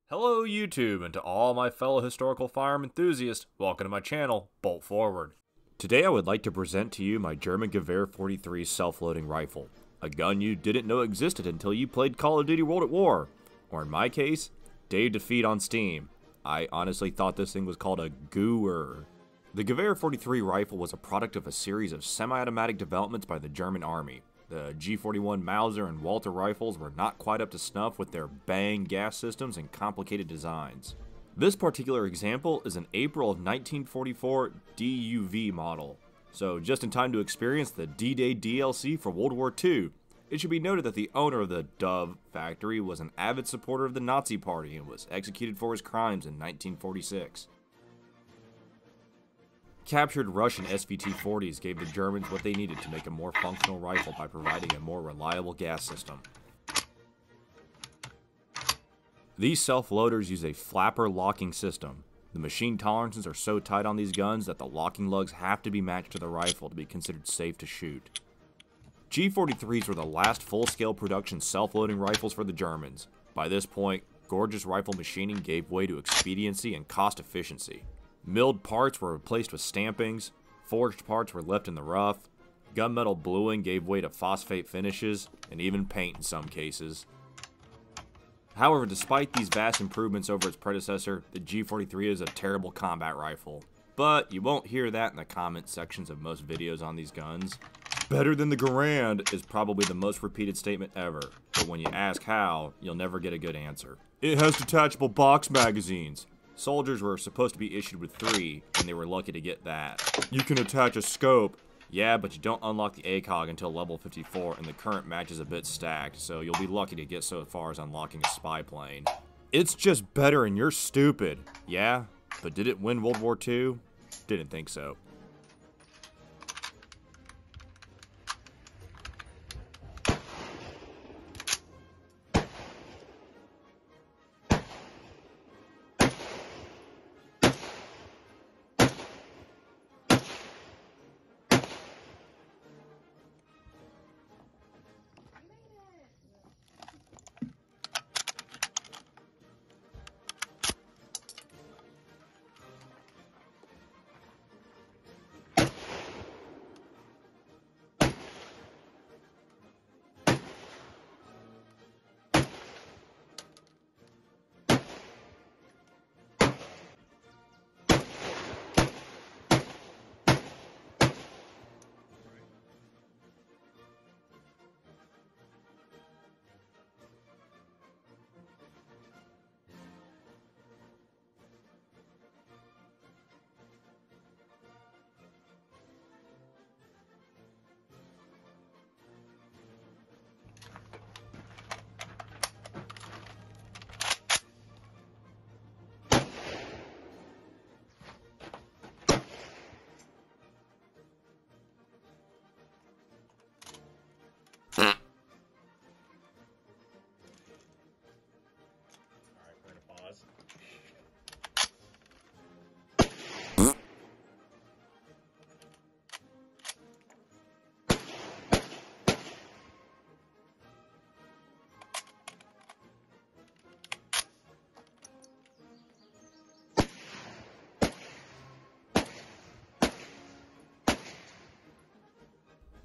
Hello YouTube, and to all my fellow historical firearm enthusiasts, welcome to my channel, Bolt Forward. Today I would like to present to you my German Gewehr 43 self-loading rifle, a gun you didn't know existed until you played Call of Duty World at War, or in my case, Day Defeat on Steam. I honestly thought this thing was called a Gewehr. The Gewehr 43 rifle was a product of a series of semi-automatic developments by the German army. The G41 Mauser and Walter rifles were not quite up to snuff with their bang gas systems and complicated designs. This particular example is an April of 1944 DUV model, so just in time to experience the D-Day DLC for World War II. It should be noted that the owner of the DUV factory was an avid supporter of the Nazi Party and was executed for his crimes in 1946. Captured Russian SVT-40s gave the Germans what they needed to make a more functional rifle by providing a more reliable gas system. These self-loaders use a flapper locking system. The machine tolerances are so tight on these guns that the locking lugs have to be matched to the rifle to be considered safe to shoot. G43s were the last full-scale production self-loading rifles for the Germans. By this point, gorgeous rifle machining gave way to expediency and cost efficiency. Milled parts were replaced with stampings, forged parts were left in the rough, gunmetal bluing gave way to phosphate finishes, and even paint in some cases. However, despite these vast improvements over its predecessor, the G43 is a terrible combat rifle. But you won't hear that in the comment sections of most videos on these guns. Better than the Garand is probably the most repeated statement ever, but when you ask how, you'll never get a good answer. It has detachable box magazines. Soldiers were supposed to be issued with 3, and they were lucky to get that. You can attach a scope. Yeah, but you don't unlock the ACOG until level 54, and the current match is a bit stacked, so you'll be lucky to get so far as unlocking a spy plane. It's just better and you're stupid. Yeah, but did it win World War II? Didn't think so.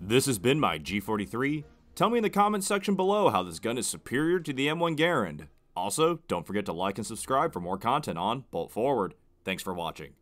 This has been my G43. Tell me in the comments section below how this gun is superior to the M1 Garand. Also, don't forget to like and subscribe for more content on Bolt Forward. Thanks for watching.